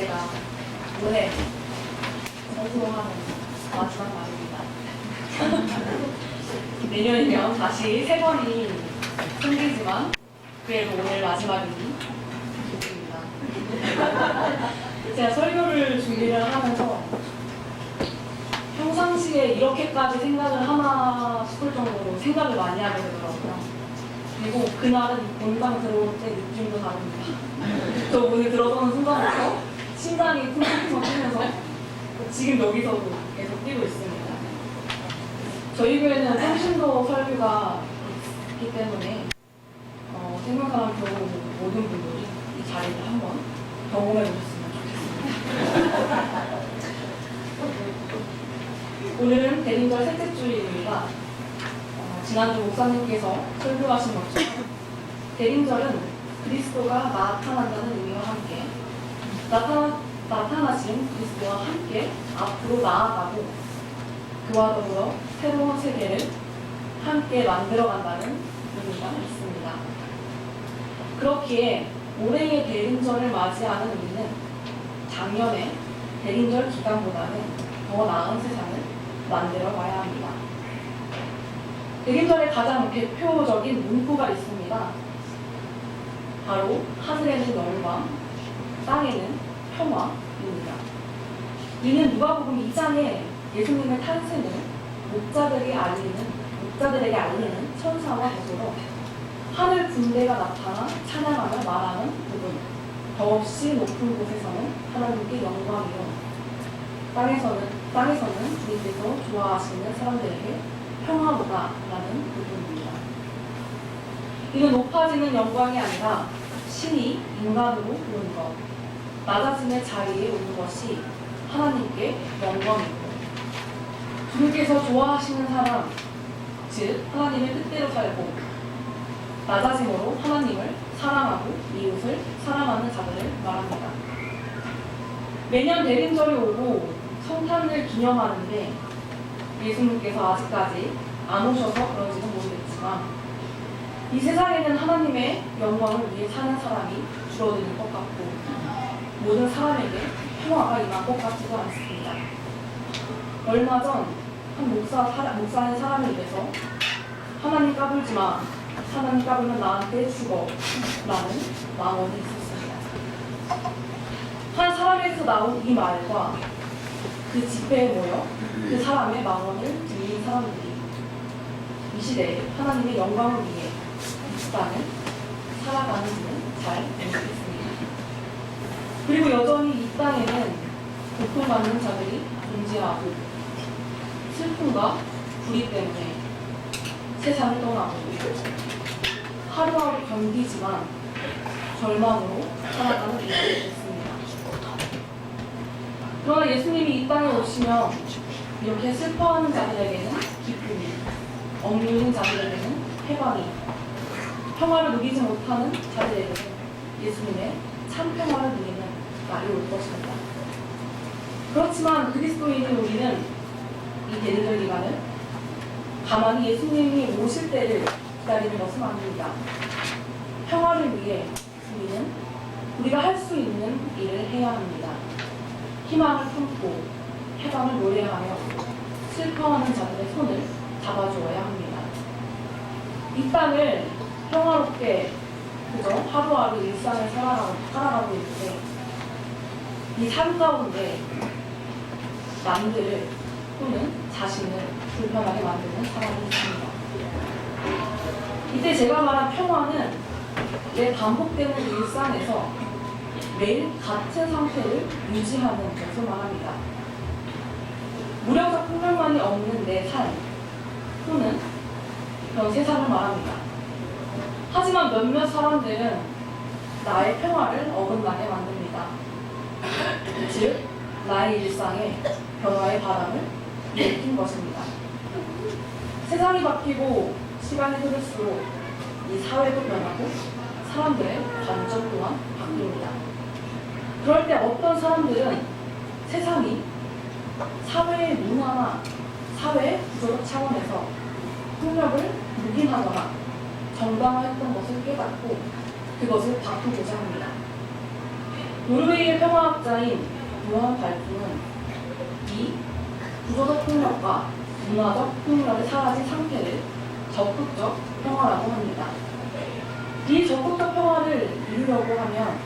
제가 올해 성공하는 마지막 날입니다. 내년이면 다시 세 번이 생기지만 그래도 오늘 마지막이니 기쁩니다. 제가 설교를 준비를 하면서 평상시에 이렇게까지 생각을 하나 싶을 정도로 생각을 많이 하게 되더라고요. 그리고 그날은 본당 들어올 때 느낌도 다릅니다. 저 오늘 들어서는 순간부터 심장이 쿵쿵쿵 뛰면서 지금 여기서도 계속 뛰고 있습니다. 저희 교회는 평신도 설교가 있기 때문에 생명사랑 교우 모든 분들이 이 자리를 한번 경험해 보셨으면 좋겠습니다. 오늘은 대림절 셋째 주일입니다. 지난주 목사님께서 설교하신 것처럼 대림절은 그리스도가 나타난다는 의미와 함께 나타나신 그리스도와 함께 앞으로 나아가고 그와 더불어 새로운 세계를 함께 만들어간다는 의미가 있습니다. 그렇기에 올해의 대림절을 맞이하는 우리는 작년의 대림절 기간보다는 더 나은 세상을 만들어 가야 합니다. 대림절의 가장 대표적인 문구가 있습니다. 바로 하늘에는 영광, 땅에는 평화입니다. 이는 누가복음 2장에 예수님의 탄생을 목자들에게 알리는 천사와 거슬러 하늘 군대가 나타나 찬양하며 말하는 부분, 더없이 높은 곳에서는 하나님께 영광이요 땅에서는 주님께서 좋아하시는 사람들에게 평화로다 라는 부분입니다. 이는 높아지는 영광이 아니라 신이 인간으로 오는 것, 낮아짐의 자리에 오는 것이 하나님께 영광이고 주님께서 좋아하시는 사람, 즉 하나님의 뜻대로 살고 낮아짐으로 하나님을 사랑하고 이웃을 사랑하는 자들을 말합니다. 매년 대림절이 오고 성탄을 기념하는데 예수님께서 아직까지 안 오셔서 그런지는 모르겠지만 이 세상에는 하나님의 영광을 위해 사는 사람이 줄어드는 것 같고 모든 사람에게 평화가 임한 것 같지도 않습니다. 얼마 전 한 목사의 사람을 위해서 하나님 까불지 마, 하나님 까불면 나한테 죽어 라는 망언이 있었습니다. 한 사람에게서 나온 이 말과 그 집회에 모여 그 사람의 망언을 들린 사람들이 이 시대에 하나님의 영광을 위해 이 세상을 살아가는지는 잘 모르겠습니다. 그리고 여전히 이 땅에는 고통받는 자들이 존재하고 슬픔과 불의 때문에 세상을 떠나고 하루하루 견디지만 절망으로 살아가는 이들이 있습니다. 그러나 예수님이 이 땅에 오시면 이렇게 슬퍼하는 자들에게는 기쁨이, 억눌린 자들에게는 해방이, 평화를 누리지 못하는 자들에게는 예수님의 참 평화를 누리는 날이 올 것입니다. 그렇지만 그리스도인인 우리는 이 대림절 기간을 가만히 예수님이 오실 때를 기다리는 것은 아닙니다. 평화를 위해 우리는 우리가 할 수 있는 일을 해야 합니다. 희망을 품고 해방을 노래하며 슬퍼하는 자들의 손을 잡아주어야 합니다. 이 땅을 평화롭게 그저 하루하루 일상을 살아가고 있는데 이 삶 가운데 남들을 또는 자신을 불편하게 만드는 사람이 있습니다. 이때 제가 말한 평화는 내 반복되는 일상에서 매일 같은 상태를 유지하는 것을 말합니다. 무력적 폭력만이 없는 내 삶 또는 그런 세상을 말합니다. 하지만 몇몇 사람들은 나의 평화를 어긋나게 만듭니다. 즉, 나의 일상에 변화의 바람을 일으킨 것입니다. 세상이 바뀌고 시간이 흐를수록 이 사회도 변하고 사람들의 관점 또한 바뀝니다. 그럴 때 어떤 사람들은 세상이 사회의 문화나 사회의 구조적 차원에서 폭력을 묵인하거나 정당화했던 것을 깨닫고 그것을 바꾸고자 합니다. 노르웨이의 평화학자인 요한 발프는 이 구조적 폭력과 문화적 폭력이 사라진 상태를 적극적 평화라고 합니다. 이 적극적 평화를 이루려고 하면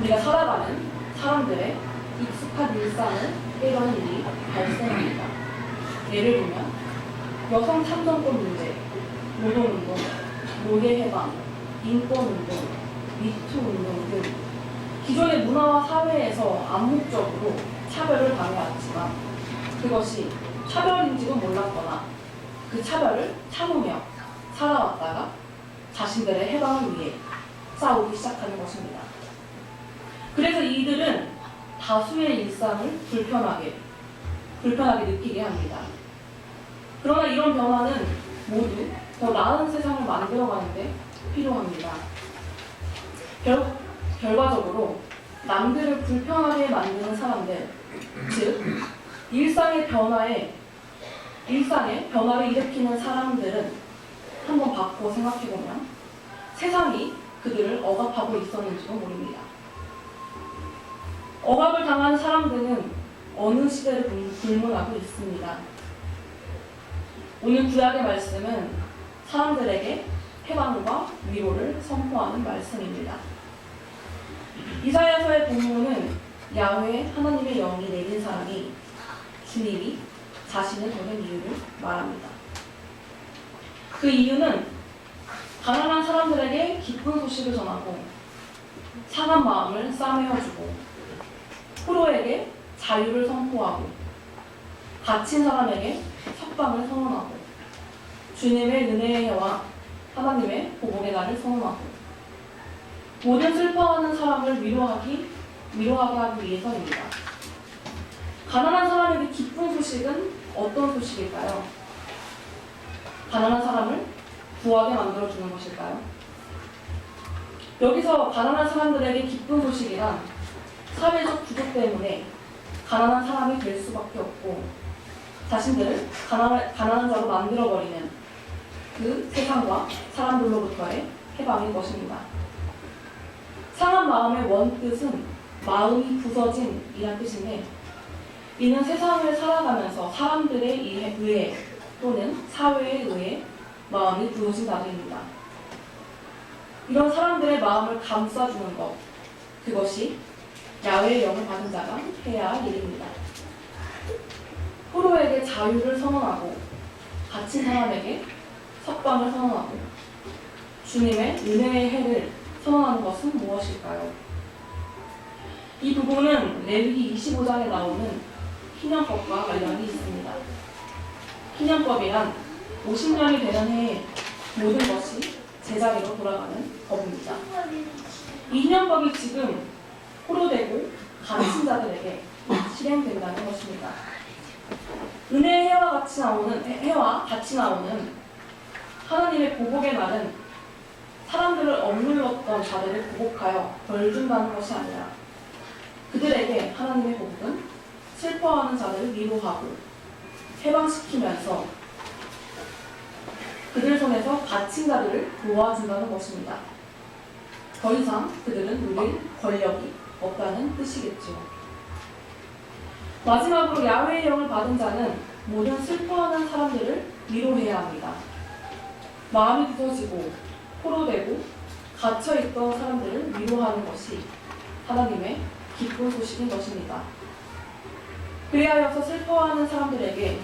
우리가 살아가는 사람들의 익숙한 일상을 깨려는 일이 발생합니다. 예를 들면 여성 참정권 문제, 노동운동, 노예해방, 인권운동, 미투운동 등 기존의 문화와 사회에서 암묵적으로 차별을 당해왔지만 그것이 차별인지도 몰랐거나 그 차별을 참으며 살아왔다가 자신들의 해방을 위해 싸우기 시작하는 것입니다. 그래서 이들은 다수의 일상을 불편하게 느끼게 합니다. 그러나 이런 변화는 모두 더 나은 세상을 만들어가는데 필요합니다. 결과적으로 남들을 불편하게 만드는 사람들, 즉 일상의 변화를 일으키는 사람들은 한번 바꿔 생각해보면 세상이 그들을 억압하고 있었는지도 모릅니다. 억압을 당한 사람들은 어느 시대를 불문하고 있습니다. 오늘 구약의 말씀은 사람들에게 해방과 위로를 선포하는 말씀입니다. 이사야서의 본문은 야훼 하나님의 영이 내린 사람이 주님이 자신을 보낸 이유를 말합니다. 그 이유는 가난한 사람들에게 기쁜 소식을 전하고 상한 마음을 싸매어주고 포로에게 자유를 선포하고 갇힌 사람에게 석방을 선언하고 주님의 은혜의 해와 하나님의 보복의 날을 선언하고 모든 슬퍼하는 사람을 위로하게 하기 위해서입니다. 가난한 사람에게 기쁜 소식은 어떤 소식일까요? 가난한 사람을 부하게 만들어주는 것일까요? 여기서 가난한 사람들에게 기쁜 소식이란 사회적 구조 때문에 가난한 사람이 될 수밖에 없고 자신들을 가난한 자로 만들어버리는 그 세상과 사람들로부터의 해방인 것입니다. 상한 마음의 원뜻은 마음이 부서진 이란 뜻인데 이는 세상을 살아가면서 사람들에 의해 또는 사회에 의해 마음이 부서진 자들입니다. 이런 사람들의 마음을 감싸주는 것, 그것이 야훼의 영을 받은 자가 해야 할 일입니다. 포로에게 자유를 선언하고 갇힌 사람에게 석방을 선언하고 주님의 은혜의 해를 선언하는 것은 무엇일까요? 이 부분은 레위기 25장에 나오는 희년법과 관련이 있습니다. 희년법이란 50년이 되는 해에 모든 것이 제자리로 돌아가는 법입니다. 이 희년법이 지금 포로되고 갇힌 자들에게 실행된다는 것입니다. 은혜의 해와 같이 나오는 하나님의 보복의 날은 사람들을 억눌렀던 자들을 보복하여 벌 준다는 것이 아니라 그들에게 하나님의 보복은 슬퍼하는 자들을 위로하고 해방시키면서 그들 손에서 갇힌 자들을 도와준다는 것입니다. 더 이상 그들은 누릴 권력이 없다는 뜻이겠죠. 마지막으로 야훼의 영을 받은 자는 모든 슬퍼하는 사람들을 위로해야 합니다. 마음이 부서지고 포로되고 갇혀있던 사람들을 위로하는 것이 하나님의 기쁜 소식인 것입니다. 그리하여서 슬퍼하는 사람들에게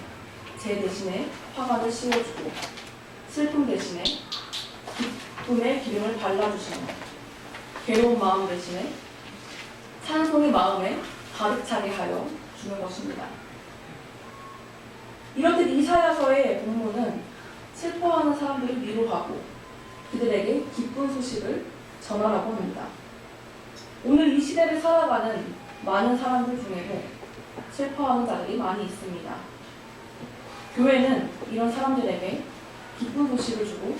제 대신에 화관을 씌워주고 슬픔 대신에 기쁨의 기름을 발라주시며 괴로운 마음 대신에 찬송의 마음에 가득 차게 하여 주는 것입니다. 이렇듯 이사야서의 본문은 슬퍼하는 사람들을 위로하고 그들에게 기쁜 소식을 전하라고 합니다. 오늘 이 시대를 살아가는 많은 사람들 중에도 슬퍼하는 자들이 많이 있습니다. 교회는 이런 사람들에게 기쁜 소식을 주고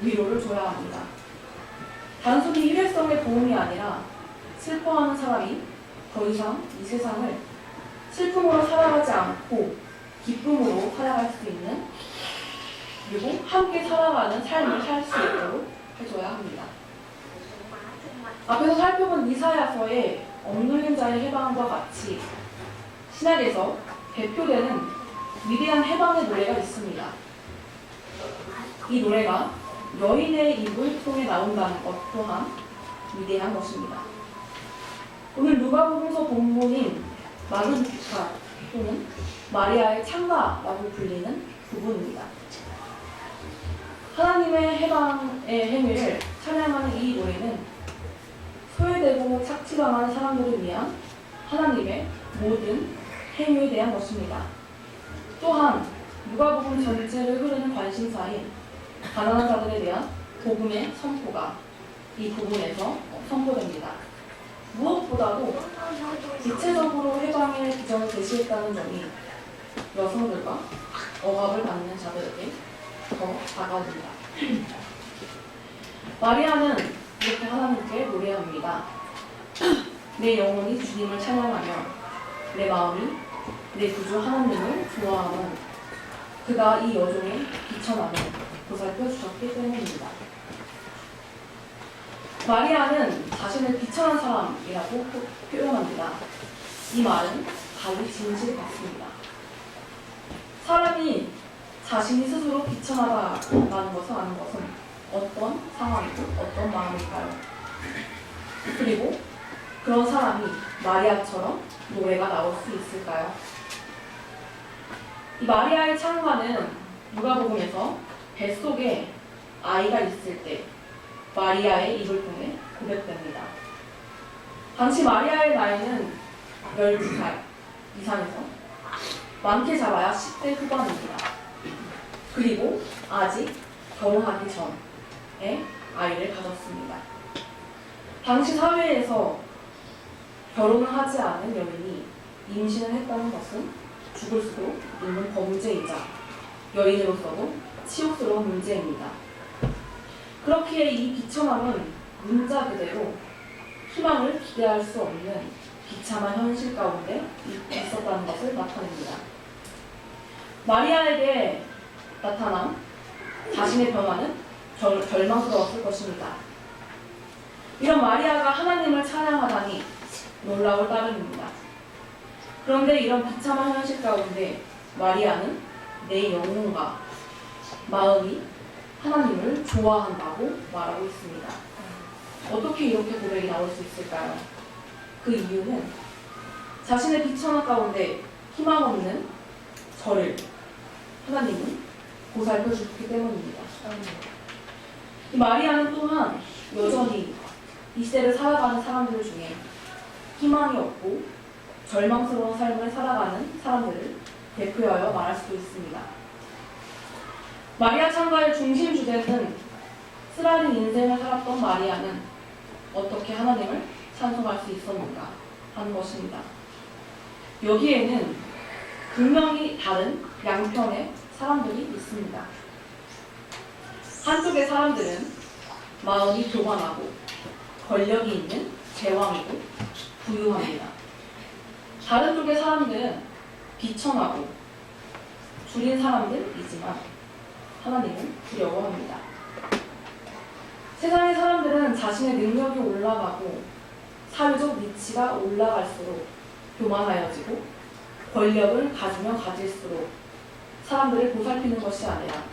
위로를 줘야 합니다. 단순히 일회성의 도움이 아니라 슬퍼하는 사람이 더 이상 이 세상을 슬픔으로 살아가지 않고 기쁨으로 살아갈 수 있는 그리고 함께 살아가는 삶을 살 수 있도록 해줘야 합니다. 앞에서 살펴본 이사야서의 억눌린 자의 해방과 같이 신약에서 대표되는 위대한 해방의 노래가 있습니다. 이 노래가 여인의 입을 통해 나온다는 것 또한 위대한 것입니다. 오늘 누가복음서 본문인 마그니피카 또는 마리아의 창가라고 불리는 부분입니다. 하나님의 해방의 행위를 찬양하는 이 노래는 소외되고 착취당하는 사람들을 위한 하나님의 모든 행위에 대한 것입니다. 또한 누가복음 전체를 흐르는 관심사인 가난한 자들에 대한 복음의 선포가 이 부분에서 선포됩니다. 무엇보다도 구체적으로 해방의 비전을 제시했다는 점이 여성들과 억압을 받는 자들에게 더 다가옵니다. 마리아는 이렇게 하나님께 노래합니다. 내 영혼이 주님을 찬양하며 내 마음이 내 구주 하나님을 좋아하는 그가 이 여종의 비천함을 보살펴 주셨기 때문입니다. 마리아는 자신을 비천한 사람이라고 표현합니다. 이 말은 달리 진실 같습니다. 사람이 자신이 스스로 비천하다라는 것을 아는 것은 어떤 상황이고 어떤 마음일까요? 그리고 그런 사람이 마리아처럼 노래가 나올 수 있을까요? 이 마리아의 찬가는 누가복음에서 뱃속에 아이가 있을 때 마리아의 입을 통해 고백됩니다. 당시 마리아의 나이는 12살 이상에서 많게 잡아야 10대 후반입니다. 그리고 아직 결혼하기 전에 아이를 가졌습니다. 당시 사회에서 결혼을 하지 않은 여인이 임신을 했다는 것은 죽을 수도 있는 범죄이자 여인으로서도 치욕스러운 문제입니다. 그렇기에 이 비천함은 문자 그대로 희망을 기대할 수 없는 비참한 현실 가운데 있었다는 것을 나타냅니다. 마리아에게 나타난 자신의 변화는 절망스러웠을 것입니다. 이런 마리아가 하나님을 찬양하다니 놀라울 따름입니다. 그런데 이런 비참한 현실 가운데 마리아는 내 영혼과 마음이 하나님을 좋아한다고 말하고 있습니다. 어떻게 이렇게 고백이 나올 수 있을까요? 그 이유는 자신의 비천함 가운데 희망 없는 저를 하나님은 보살펴 주셨기 때문입니다. 이 마리아는 또한 여전히 이 시대를 살아가는 사람들 중에 희망이 없고 절망스러운 삶을 살아가는 사람들을 대표하여 말할 수도 있습니다. 마리아 찬가의 중심 주제는 쓰라린 인생을 살았던 마리아는 어떻게 하나님을 찬송할 수 있었는가 하는 것입니다. 여기에는 분명히 다른 양편의 사람들이 있습니다. 한쪽의 사람들은 마음이 교만하고 권력이 있는 제왕이고 부유합니다. 다른 쪽의 사람들은 비천하고 줄인 사람들이지만 하나님은 두려워합니다. 세상의 사람들은 자신의 능력이 올라가고 사회적 위치가 올라갈수록 교만하여지고 권력을 가지면 가질수록 사람들을 보살피는 것이 아니라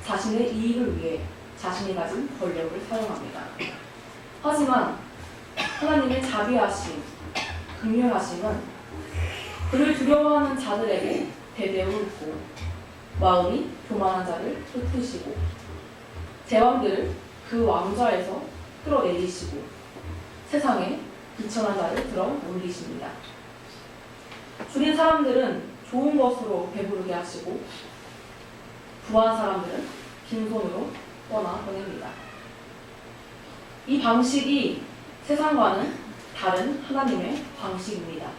자신의 이익을 위해 자신이 가진 권력을 사용합니다. 하지만 하나님의 자비하심, 긍휼하심은 그를 두려워하는 자들에게 대대로 있고 마음이 교만한 자를 흩으시고 제왕들을 그 왕좌에서 끌어내리시고 세상에 비천한 자를 들어 올리십니다. 줄인 사람들은 좋은 것으로 배부르게 하시고 부한 사람들은 빈손으로 떠나 보냅니다. 이 방식이 세상과는 다른 하나님의 방식입니다.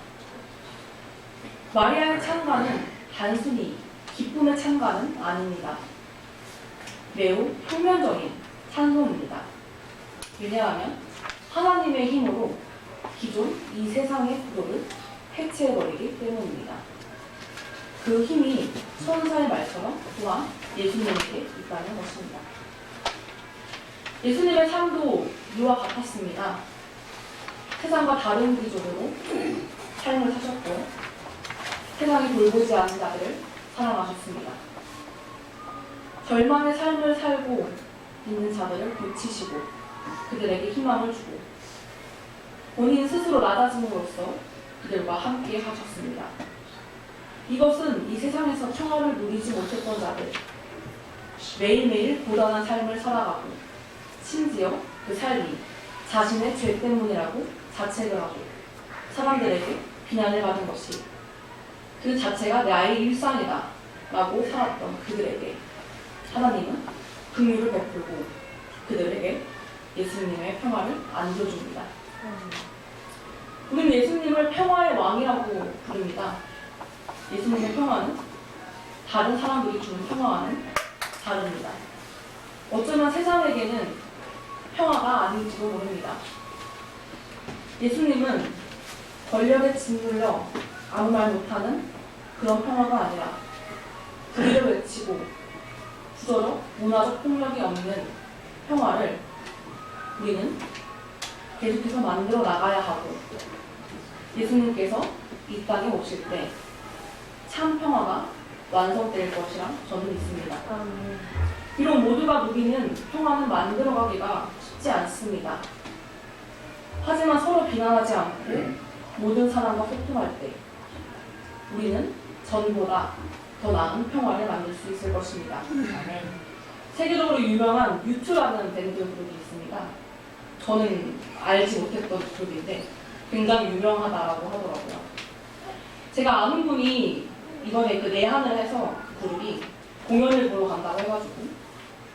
마리아의 찬가는 단순히 기쁨의 찬가는 아닙니다. 매우 표면적인 찬송입니다. 왜냐하면 하나님의 힘으로 기존 이 세상의 구도를 해체해버리기 때문입니다. 그 힘이 천사의 말처럼 또한 예수님께 있다는 것입니다. 예수님의 삶도 이와 같았습니다. 세상과 다른 기준으로 삶을 사셨고 세상이 돌보지 않은 자들을 사랑하셨습니다. 절망의 삶을 살고 있는 자들을 고치시고 그들에게 희망을 주고 본인 스스로 낮아짐으로써 그들과 함께 하셨습니다. 이것은 이 세상에서 평화를 누리지 못했던 자들, 매일매일 고단한 삶을 살아가고 심지어 그 삶이 자신의 죄 때문이라고 자책을 하고 사람들에게 비난을 받은 것이 그 자체가 나의 일상이다 라고 살았던 그들에게 하나님은 긍휼을 베풀고 그들에게 예수님의 평화를 안겨줍니다. 우리는 예수님을 평화의 왕이라고 부릅니다. 예수님의 평화는 다른 사람들이 주는 평화와는 다릅니다. 어쩌면 세상에게는 평화가 아닐지도 모릅니다. 예수님은 권력에 짓눌려 아무 말 못하는 그런 평화가 아니라 불의를 외치고 구조적, 문화적 폭력이 없는 평화를 우리는 계속해서 만들어 나가야 하고 예수님께서 이 땅에 오실 때 참 평화가 완성될 것이라 저는 믿습니다. 비록 모두가 누리는 평화는 만들어가기가 쉽지 않습니다. 하지만 서로 비난하지 않고 모든 사람과 소통할 때 우리는 전보다 더 나은 평화를 만들 수 있을 것입니다. 세계적으로 유명한 U2라는 밴드 그룹이 있습니다. 저는 알지 못했던 그룹인데 굉장히 유명하다고 하더라고요. 제가 아는 분이 이번에 그 내한을 해서 그 그룹이 공연을 보러 간다고 해가지고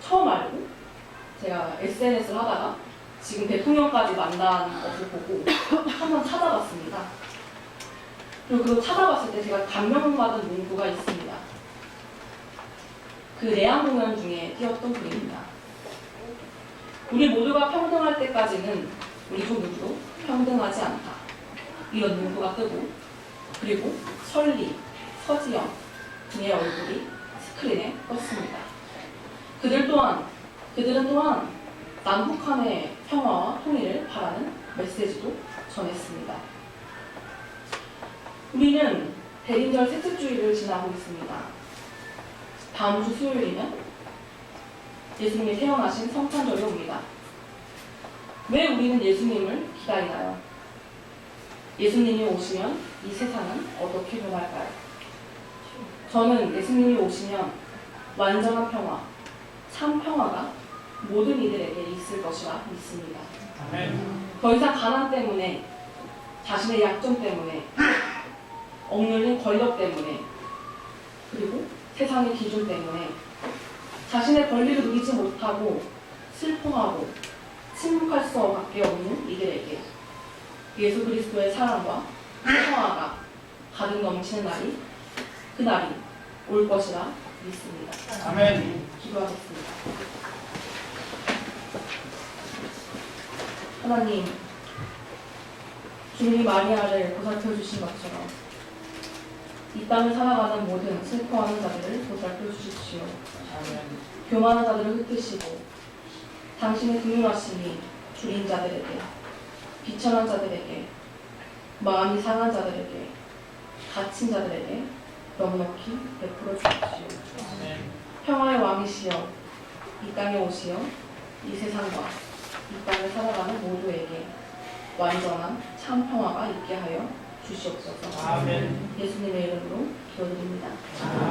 처음 알고 제가 SNS를 하다가 지금 대통령까지 만난 것을 보고 한번 찾아봤습니다. 그리고 그거 찾아봤을 때 제가 감명받은 문구가 있습니다. 그 내한 공연 중에 띄었던 글입니다. 우리 모두가 평등할 때까지는 우리 중 누구도 평등하지 않다. 이런 문구가 뜨고 그리고 설리, 서지영 등의 얼굴이 스크린에 떴습니다. 그들은 또한 남북한의 평화와 통일을 바라는 메시지도 전했습니다. 우리는 대림절 셋째 주일을 지나고 있습니다. 다음 주 수요일이면 예수님이 태어나신 성탄절이 옵니다. 왜 우리는 예수님을 기다리나요? 예수님이 오시면 이 세상은 어떻게 변할까요? 저는 예수님이 오시면 완전한 평화, 참 평화가 모든 이들에게 있을 것이라 믿습니다. 더 이상 가난 때문에, 자신의 약점 때문에, 억눌린 권력 때문에, 그리고 세상의 기준 때문에 자신의 권리를 누리지 못하고 슬퍼하고 침묵할 수밖에 없는 이들에게 예수 그리스도의 사랑과 평화가 가득 넘치는 날이 그날이 올 것이라 믿습니다. 아멘. 기도하겠습니다. 하나님, 주님이 마리아를 보살펴 주신 것처럼 이 땅을 살아가는 모든 슬퍼하는 자들을 보살펴 주십시오. 아멘. 교만한 자들을 흩으시고 당신의 긍휼하심이 줄인 자들에게, 비천한 자들에게, 마음이 상한 자들에게, 갇힌 자들에게 넉넉히 베풀어 주십시오. 아멘. 평화의 왕이시여 이 땅에 오시어 이 세상과 이 땅을 살아가는 모두에게 완전한 참 평화가 있게 하여 주시옵소서. 아멘. 예수님의 이름으로 기도드립니다. 아멘.